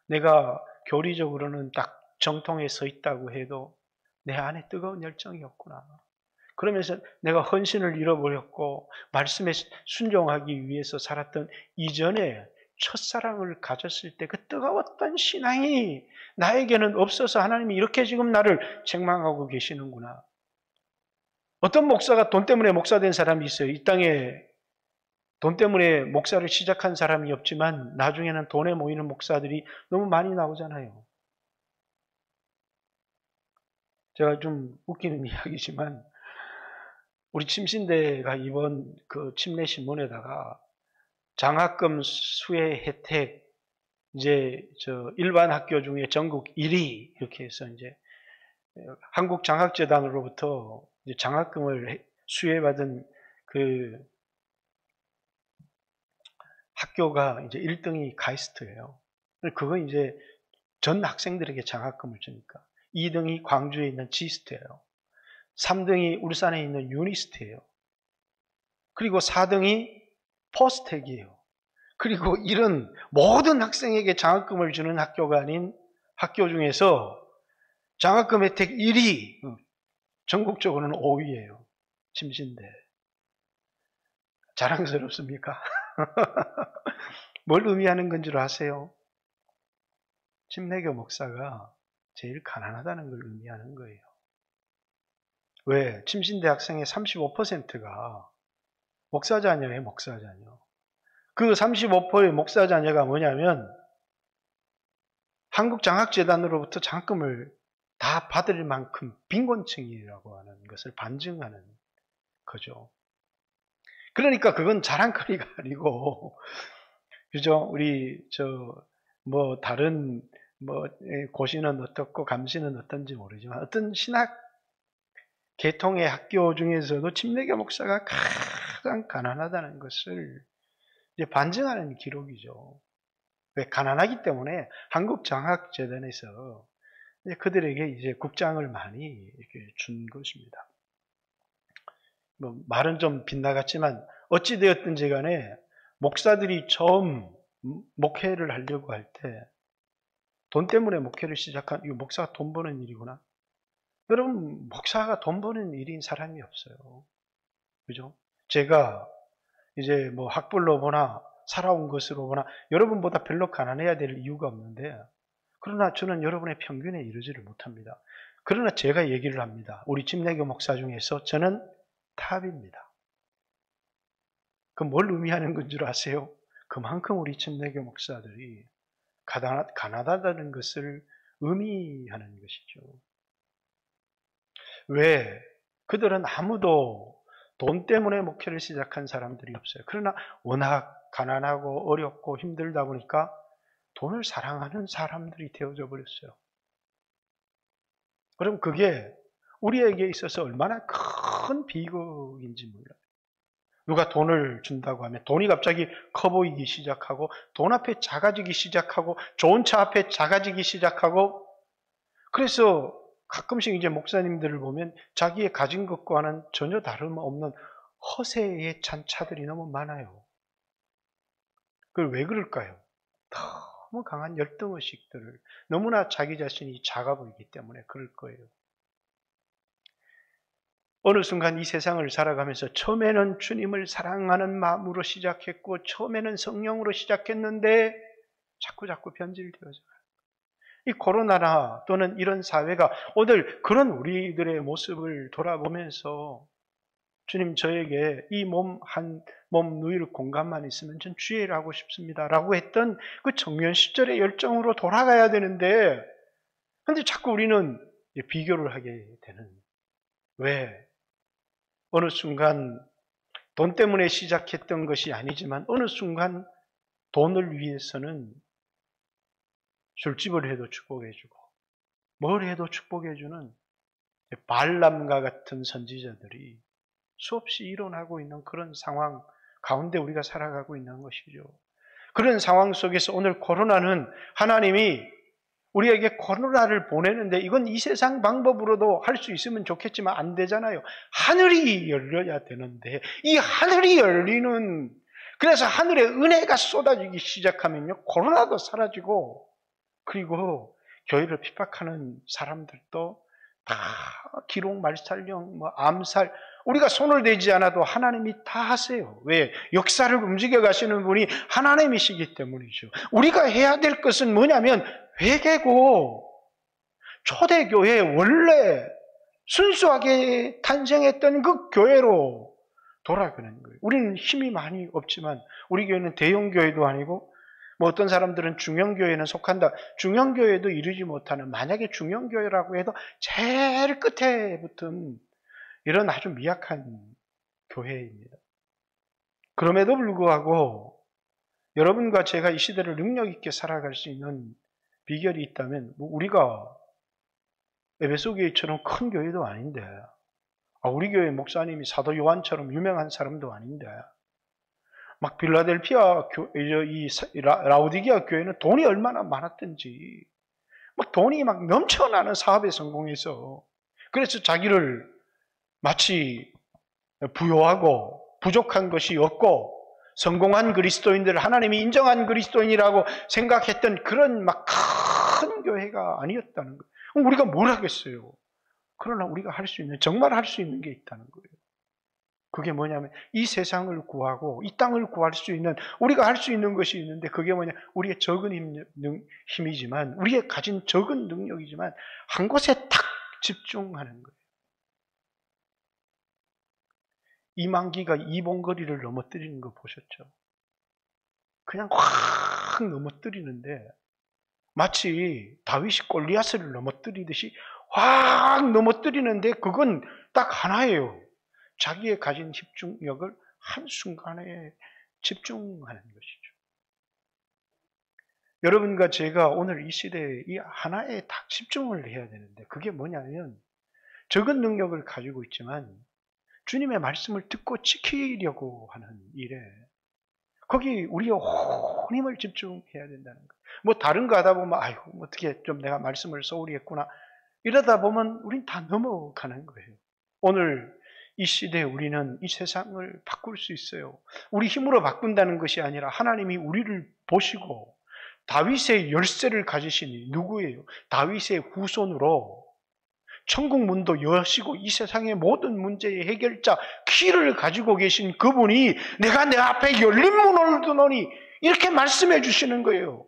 내가 교리적으로는 딱 정통에 서 있다고 해도 내 안에 뜨거운 열정이 없구나. 그러면서 내가 헌신을 잃어버렸고 말씀에 순종하기 위해서 살았던 이전에 첫사랑을 가졌을 때 그 뜨거웠던 신앙이 나에게는 없어서 하나님이 이렇게 지금 나를 책망하고 계시는구나. 어떤 목사가 돈 때문에 목사 된 사람이 있어요. 이 땅에 돈 때문에 목사를 시작한 사람이 없지만 나중에는 돈에 모이는 목사들이 너무 많이 나오잖아요. 제가 좀 웃기는 이야기지만 우리 침신대가 이번 그 침례신문에다가 장학금 수혜 혜택 이제 일반 학교 중에 전국 1위 이렇게 해서 이제 한국장학재단으로부터 이제 장학금을 수혜받은 그 학교가 이제 1등이 가이스트예요. 그건 이제 전 학생들에게 장학금을 주니까 2등이 광주에 있는 지스트예요. 3등이 울산에 있는 유니스트예요. 그리고 4등이 포스텍이에요. 그리고 이런 모든 학생에게 장학금을 주는 학교가 아닌 학교 중에서 장학금 혜택 1위, 전국적으로는 5위예요. 침신대. 자랑스럽습니까? 뭘 의미하는 건지를 아세요? 침례교 목사가 제일 가난하다는 걸 의미하는 거예요. 왜? 침신대 학생의 35%가 목사자녀예요, 목사자녀. 그 35%의 목사자녀가 뭐냐면 한국장학재단으로부터 장학금을 다 받을 만큼 빈곤층이라고 하는 것을 반증하는 거죠. 그러니까 그건 자랑거리가 아니고, 그죠? 우리, 다른, 고시는 어떻고, 감시는 어떤지 모르지만, 어떤 신학 계통의 학교 중에서도 침례교 목사가 가장 가난하다는 것을 이제 반증하는 기록이죠. 왜? 가난하기 때문에 한국장학재단에서 그들에게 이제 국장을 많이 이렇게 준 것입니다. 말은 좀 빗나갔지만 어찌되었든지 간에 목사들이 처음 목회를 하려고 할 때 돈 때문에 목회를 시작한, 이거 목사가 돈 버는 일이구나. 여러분, 목사가 돈 버는 일인 사람이 없어요. 그죠? 제가 이제 뭐 학벌로 보나 살아온 것으로 보나 여러분보다 별로 가난해야 될 이유가 없는데, 그러나 저는 여러분의 평균에 이르지를 못합니다. 그러나 제가 얘기를 합니다. 우리 집내교 목사 중에서 저는 탑입니다. 그럼 뭘 의미하는 건 줄 아세요? 그만큼 우리 집내교 목사들이 가난하다는 것을 의미하는 것이죠. 왜? 그들은 아무도 돈 때문에 목회를 시작한 사람들이 없어요. 그러나 워낙 가난하고 어렵고 힘들다 보니까 돈을 사랑하는 사람들이 되어져 버렸어요. 그럼 그게 우리에게 있어서 얼마나 큰 비극인지 몰라요. 누가 돈을 준다고 하면 돈이 갑자기 커 보이기 시작하고, 돈 앞에 작아지기 시작하고, 좋은 차 앞에 작아지기 시작하고, 그래서 가끔씩 이제 목사님들을 보면 자기의 가진 것과는 전혀 다름없는 허세에 찬 차들이 너무 많아요. 그걸 왜 그럴까요? 너무 강한 열등의식들을, 너무나 자기 자신이 작아 보이기 때문에 그럴 거예요. 어느 순간 이 세상을 살아가면서 처음에는 주님을 사랑하는 마음으로 시작했고, 처음에는 성령으로 시작했는데 자꾸 변질되어져요. 이 코로나나 또는 이런 사회가 오늘 그런 우리들의 모습을 돌아보면서, 주님, 저에게 이 몸 한 몸 누일 공간만 있으면 전 주의를 하고 싶습니다 라고 했던 그 청년 시절의 열정으로 돌아가야 되는데, 근데 자꾸 우리는 비교를 하게 되는. 왜? 어느 순간 돈 때문에 시작했던 것이 아니지만 어느 순간 돈을 위해서는 술집을 해도 축복해주고 뭘 해도 축복해주는 발람과 같은 선지자들이 수없이 일어나고 있는 그런 상황 가운데 우리가 살아가고 있는 것이죠. 그런 상황 속에서 오늘 코로나는 하나님이 우리에게 코로나를 보내는데, 이건 이 세상 방법으로도 할 수 있으면 좋겠지만 안 되잖아요. 하늘이 열려야 되는데, 이 하늘이 열리는, 그래서 하늘의 은혜가 쏟아지기 시작하면요, 코로나도 사라지고, 그리고 교회를 핍박하는 사람들도 다 기록 말살령, 암살, 우리가 손을 대지 않아도 하나님이 다 하세요. 왜? 역사를 움직여 가시는 분이 하나님이시기 때문이죠. 우리가 해야 될 것은 뭐냐면 회개고, 초대교회 원래 순수하게 탄생했던 그 교회로 돌아가는 거예요. 우리는 힘이 많이 없지만, 우리 교회는 대형교회도 아니고, 어떤 사람들은 중형교회는 속한다. 중형교회도 이르지 못하는, 만약에 중형교회라고 해도 제일 끝에 붙은 이런 아주 미약한 교회입니다. 그럼에도 불구하고 여러분과 제가 이 시대를 능력 있게 살아갈 수 있는 비결이 있다면, 우리가 에베소 교회처럼 큰 교회도 아닌데, 우리 교회 목사님이 사도 요한처럼 유명한 사람도 아닌데, 막 빌라델피아 이 라우디게아 교회는 돈이 얼마나 많았던지, 막 돈이 막 넘쳐나는 사업에 성공해서, 그래서 자기를 마치 부요하고 부족한 것이 없고 성공한 그리스도인들을 하나님이 인정한 그리스도인이라고 생각했던 그런 막 큰 교회가 아니었다는 거예요. 우리가 뭘 하겠어요? 그러나 우리가 할 수 있는, 정말 할 수 있는 게 있다는 거예요. 그게 뭐냐면 이 세상을 구하고 이 땅을 구할 수 있는, 우리가 할 수 있는 것이 있는데, 그게 뭐냐, 우리의 적은 힘이지만, 우리의 가진 적은 능력이지만 한 곳에 탁 집중하는 거예요. 이만기가 이봉거리를 넘어뜨리는 거 보셨죠? 그냥 확 넘어뜨리는데 마치 다윗이 골리앗을 넘어뜨리듯이 확 넘어뜨리는데, 그건 딱 하나예요. 자기의 가진 집중력을 한순간에 집중하는 것이죠. 여러분과 제가 오늘 이 시대에 이 하나에 딱 집중을 해야 되는데, 그게 뭐냐면 적은 능력을 가지고 있지만 주님의 말씀을 듣고 지키려고 하는 일에, 거기 우리가 온 힘을 집중해야 된다는 거예요. 다른 거 하다 보면 어떻게 좀 내가 말씀을 소홀히 했구나, 이러다 보면 우린 다 넘어가는 거예요. 오늘 이 시대에 우리는 이 세상을 바꿀 수 있어요. 우리 힘으로 바꾼다는 것이 아니라 하나님이 우리를 보시고 다윗의 열쇠를 가지신 이 누구예요? 다윗의 후손으로 천국 문도 여시고 이 세상의 모든 문제의 해결자 키를 가지고 계신 그분이 내가 내 앞에 열린 문을 두노니 이렇게 말씀해 주시는 거예요.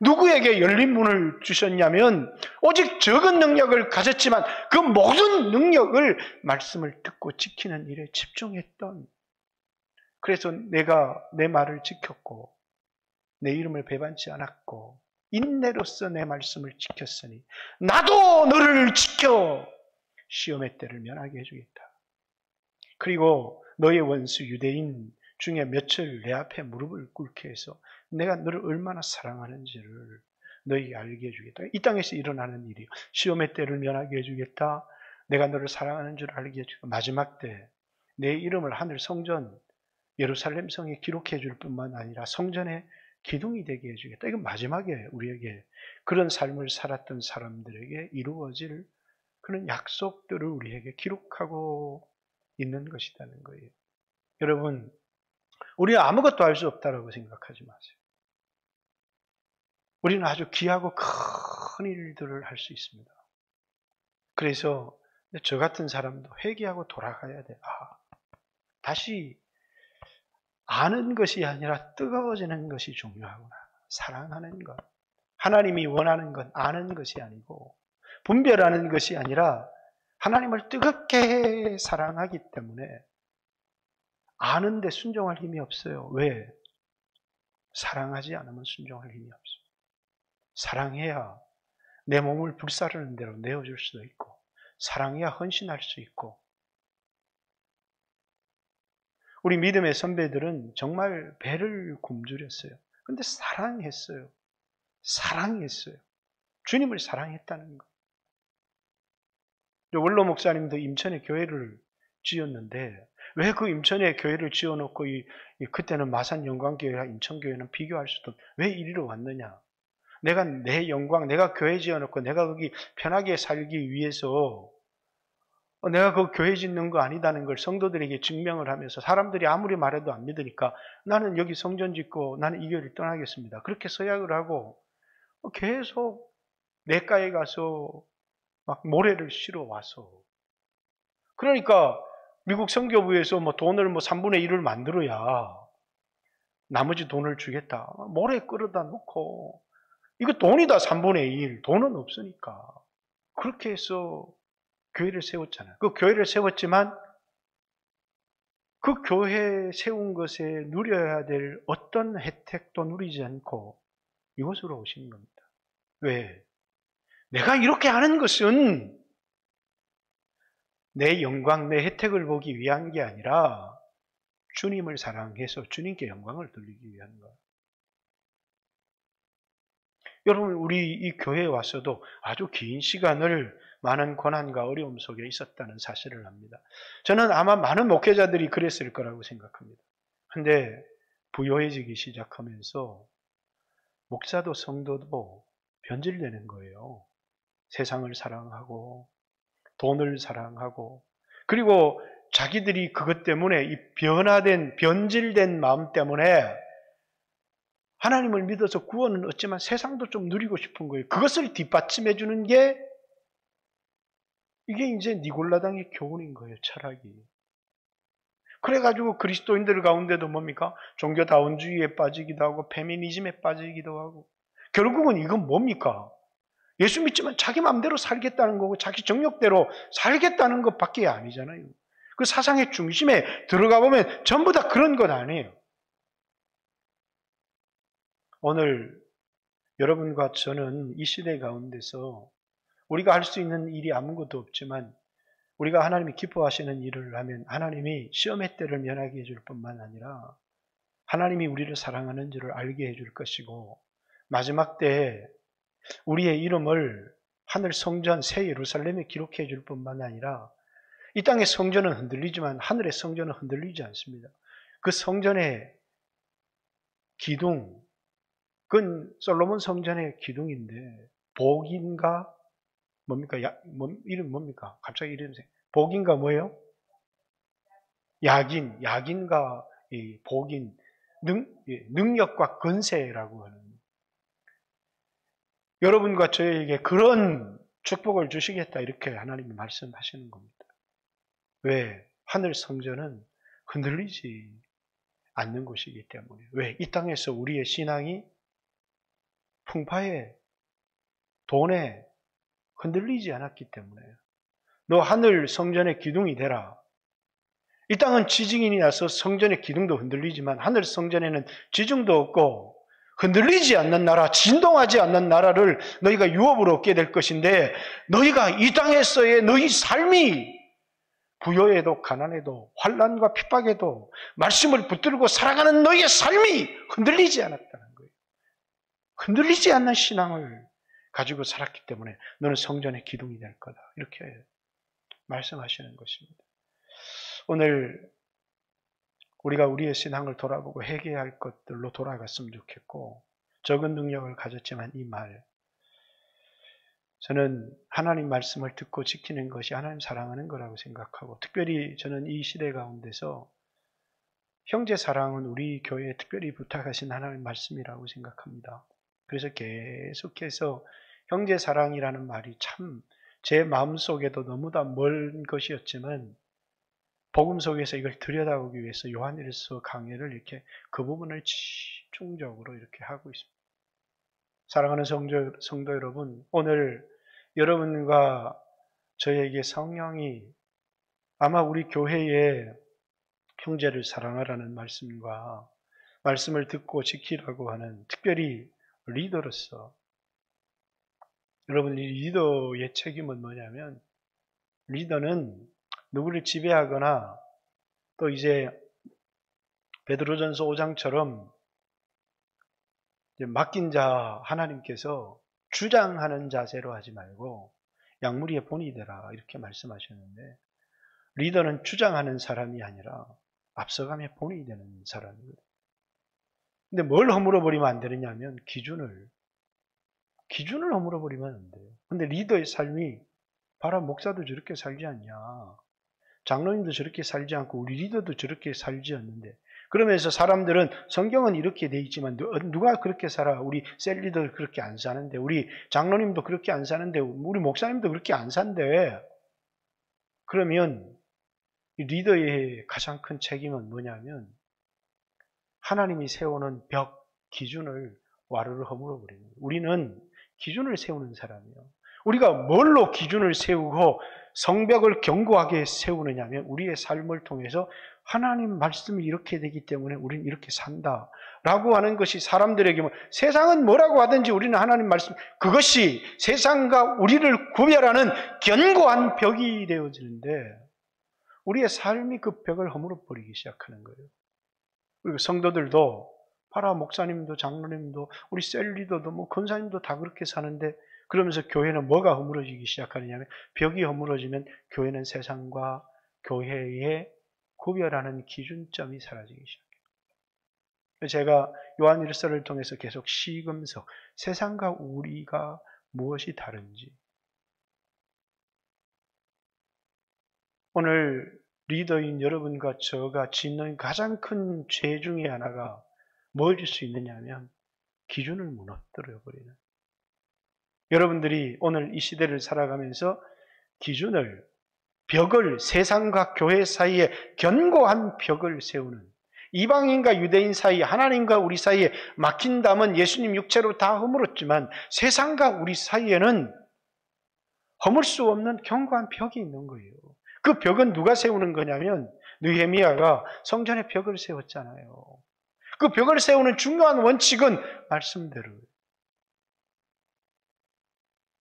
누구에게 열린 문을 주셨냐면 오직 적은 능력을 가졌지만 그 모든 능력을 말씀을 듣고 지키는 일에 집중했던, 그래서 내가 내 말을 지켰고 내 이름을 배반치 않았고 인내로서 내 말씀을 지켰으니 나도 너를 지켜 시험의 때를 면하게 해주겠다. 그리고 너의 원수 유대인 중에 몇을 내 앞에 무릎을 꿇게 해서 내가 너를 얼마나 사랑하는지를 너에게 알게 해주겠다. 이 땅에서 일어나는 일이요. 시험의 때를 면하게 해주겠다. 내가 너를 사랑하는 줄 알게 해주겠다. 마지막 때 내 이름을 하늘 성전 예루살렘 성에 기록해 줄 뿐만 아니라 성전에 기둥이 되게 해주겠다. 이건 마지막에 우리에게 그런 삶을 살았던 사람들에게 이루어질 그런 약속들을 우리에게 기록하고 있는 것이라는 거예요. 여러분, 우리는 아무것도 할 수 없다고 생각하지 마세요. 우리는 아주 귀하고 큰 일들을 할 수 있습니다. 그래서 저 같은 사람도 회개하고 돌아가야 돼. 다시 아는 것이 아니라 뜨거워지는 것이 중요하구나. 사랑하는 것. 하나님이 원하는 건 아는 것이 아니고 분별하는 것이 아니라 하나님을 뜨겁게 사랑하기 때문에 아는데 순종할 힘이 없어요. 왜? 사랑하지 않으면 순종할 힘이 없어요. 사랑해야 내 몸을 불사르는 대로 내어줄 수도 있고 사랑해야 헌신할 수 있고. 우리 믿음의 선배들은 정말 배를 굶주렸어요. 근데 사랑했어요. 사랑했어요. 주님을 사랑했다는 거. 원로 목사님도 임천에 교회를 지었는데 왜 그 임천에 교회를 지어놓고 그때는 마산 영광교회와 임천교회는 비교할 수도 왜 이리로 왔느냐. 내가 내 영광, 내가 교회 지어놓고 내가 거기 편하게 살기 위해서 내가 그 교회 짓는 거 아니다는 걸 성도들에게 증명을 하면서 사람들이 아무리 말해도 안 믿으니까 나는 여기 성전 짓고 나는 이 교회를 떠나겠습니다. 그렇게 서약을 하고 계속 내과에 가서 막 모래를 실어 와서, 그러니까 미국 선교부에서 돈을 3분의 1을 만들어야 나머지 돈을 주겠다. 모래 끌어다 놓고 이거 돈이다 3분의 1. 돈은 없으니까. 그렇게 해서 교회를 세웠잖아요. 그 교회를 세웠지만 그 교회 세운 것에 누려야 될 어떤 혜택도 누리지 않고 이곳으로 오신 겁니다. 왜? 내가 이렇게 하는 것은 내 영광, 내 혜택을 보기 위한 게 아니라 주님을 사랑해서 주님께 영광을 돌리기 위한 거예요. 여러분, 우리 이 교회에 와서도 아주 긴 시간을 많은 고난과 어려움 속에 있었다는 사실을 압니다. 저는 아마 많은 목회자들이 그랬을 거라고 생각합니다. 근데 부요해지기 시작하면서 목사도 성도도 변질되는 거예요. 세상을 사랑하고 돈을 사랑하고, 그리고 자기들이 그것 때문에 이 변화된 변질된 마음 때문에 하나님을 믿어서 구원은 얻지만 세상도 좀 누리고 싶은 거예요. 그것을 뒷받침해 주는 게 이게 이제 니골라당의 교훈인 거예요. 철학이. 그래가지고 그리스도인들 가운데도 뭡니까? 종교다원주의에 빠지기도 하고 페미니즘에 빠지기도 하고, 결국은 이건 뭡니까? 예수 믿지만 자기 마음대로 살겠다는 거고 자기 정욕대로 살겠다는 것밖에 아니잖아요. 그 사상의 중심에 들어가 보면 전부 다 그런 것 아니에요. 오늘 여러분과 저는 이 시대 가운데서 우리가 할 수 있는 일이 아무것도 없지만 우리가 하나님이 기뻐하시는 일을 하면 하나님이 시험의 때를 면하게 해줄 뿐만 아니라 하나님이 우리를 사랑하는 줄을 알게 해줄 것이고, 마지막 때에 우리의 이름을 하늘 성전 새 예루살렘에 기록해 줄 뿐만 아니라 이 땅의 성전은 흔들리지만 하늘의 성전은 흔들리지 않습니다. 그 성전의 기둥, 그건 솔로몬 성전의 기둥인데 복인가 뭡니까? 이름 뭡니까? 갑자기 이름이 복인가 뭐예요? 약인과 이 복인, 능력과 권세라고 하는 여러분과 저에게 그런 축복을 주시겠다 이렇게 하나님이 말씀하시는 겁니다. 왜? 하늘 성전은 흔들리지 않는 곳이기 때문에. 왜? 이 땅에서 우리의 신앙이 풍파에, 돈에 흔들리지 않았기 때문에요. 너 하늘 성전의 기둥이 되라. 이 땅은 지진이 나서 성전의 기둥도 흔들리지만 하늘 성전에는 지중도 없고 흔들리지 않는 나라, 진동하지 않는 나라를 너희가 유업으로 얻게 될 것인데 너희가 이 땅에서의 너희 삶이 부여에도 가난에도 환난과 핍박에도 말씀을 붙들고 살아가는 너희의 삶이 흔들리지 않았다는 거예요. 흔들리지 않는 신앙을 가지고 살았기 때문에 너는 성전의 기둥이 될 거다. 이렇게 말씀하시는 것입니다. 오늘 우리가 우리의 신앙을 돌아보고 회개할 것들로 돌아갔으면 좋겠고 적은 능력을 가졌지만 이 말 저는 하나님 말씀을 듣고 지키는 것이 하나님 사랑하는 거라고 생각하고 특별히 저는 이 시대 가운데서 형제 사랑은 우리 교회에 특별히 부탁하신 하나님 말씀이라고 생각합니다. 그래서 계속해서 형제 사랑이라는 말이 참 제 마음속에도 너무나 먼 것이었지만 복음 속에서 이걸 들여다보기 위해서 요한일서 강해를 이렇게 그 부분을 집중적으로 이렇게 하고 있습니다. 사랑하는 성도 여러분, 오늘 여러분과 저에게 성령이 아마 우리 교회에 형제를 사랑하라는 말씀과 말씀을 듣고 지키라고 하는 특별히 리더로서 여러분 이 리더의 책임은 뭐냐면 리더는 누구를 지배하거나 또 이제 베드로전서 5장처럼 맡긴 자 하나님께서 주장하는 자세로 하지 말고 양무리의 본이 되라 이렇게 말씀하셨는데 리더는 주장하는 사람이 아니라 앞서가며 본이 되는 사람이거든요. 근데 뭘 허물어버리면 안 되느냐면 기준을 허물어버리면 안 돼요. 근데 리더의 삶이 봐라 목사도 저렇게 살지 않냐. 장로님도 저렇게 살지 않고 우리 리더도 저렇게 살지 않는데 그러면서 사람들은 성경은 이렇게 돼 있지만 누가 그렇게 살아? 우리 셀 리더도 그렇게 안 사는데 우리 장로님도 그렇게 안 사는데 우리 목사님도 그렇게 안 산대. 그러면 이 리더의 가장 큰 책임은 뭐냐면 하나님이 세우는 벽, 기준을 와르르 허물어버리는 거예요. 우리는 기준을 세우는 사람이에요. 우리가 뭘로 기준을 세우고 성벽을 견고하게 세우느냐 하면 우리의 삶을 통해서 하나님 말씀이 이렇게 되기 때문에 우리는 이렇게 산다 라고 하는 것이 사람들에게 세상은 뭐라고 하든지 우리는 하나님 말씀 그것이 세상과 우리를 구별하는 견고한 벽이 되어지는데 우리의 삶이 그 벽을 허물어버리기 시작하는 거예요. 그리고 성도들도 파라 목사님도 장로님도 우리 셀리더도 뭐 권사님도 다 그렇게 사는데 그러면서 교회는 뭐가 허물어지기 시작하느냐면 벽이 허물어지면 교회는 세상과 교회의 구별하는 기준점이 사라지기 시작해요. 제가 요한일서를 통해서 계속 시금석 세상과 우리가 무엇이 다른지 오늘 리더인 여러분과 저가 짓는 가장 큰 죄 중에 하나가 뭐일 수 있느냐면 기준을 무너뜨려버리는 여러분들이 오늘 이 시대를 살아가면서 기준을 벽을 세상과 교회 사이에 견고한 벽을 세우는 이방인과 유대인 사이 하나님과 우리 사이에 막힌 담은 예수님 육체로 다 허물었지만 세상과 우리 사이에는 허물 수 없는 견고한 벽이 있는 거예요. 그 벽은 누가 세우는 거냐면 느헤미야가 성전의 벽을 세웠잖아요. 그 벽을 세우는 중요한 원칙은 말씀대로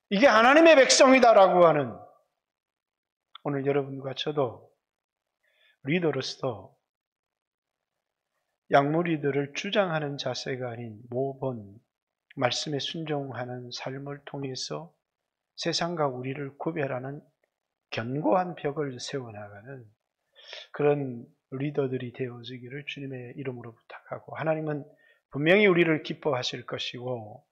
이게 하나님의 백성이다라고 하는 오늘 여러분과 저도 리더로서 양무리들을 주장하는 자세가 아닌 모범 말씀에 순종하는 삶을 통해서 세상과 우리를 구별하는 견고한 벽을 세워나가는 그런 리더들이 되어지기를 주님의 이름으로 부탁하고 하나님은 분명히 우리를 기뻐하실 것이고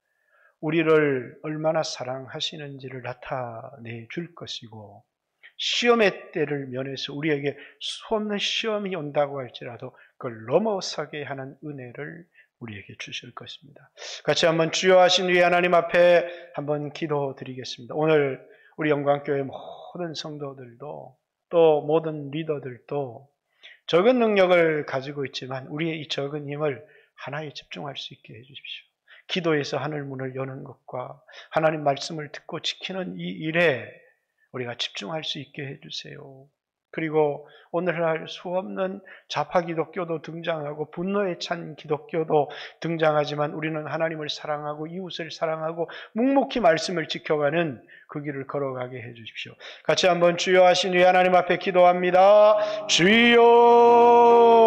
우리를 얼마나 사랑하시는지를 나타내 줄 것이고 시험의 때를 면해서 우리에게 수없는 시험이 온다고 할지라도 그걸 넘어서게 하는 은혜를 우리에게 주실 것입니다. 같이 한번 주여 하신 우리 하나님 앞에 한번 기도드리겠습니다. 오늘 우리 영광교회 모든 성도들도 또 모든 리더들도 적은 능력을 가지고 있지만 우리의 이 적은 힘을 하나에 집중할 수 있게 해주십시오. 기도에서 하늘 문을 여는 것과 하나님 말씀을 듣고 지키는 이 일에 우리가 집중할 수 있게 해주세요. 그리고 오늘날 수없는 좌파 기독교도 등장하고 분노에 찬 기독교도 등장하지만 우리는 하나님을 사랑하고 이웃을 사랑하고 묵묵히 말씀을 지켜가는 그 길을 걸어가게 해주십시오. 같이 한번 주여 하신 우리 하나님 앞에 기도합니다. 주여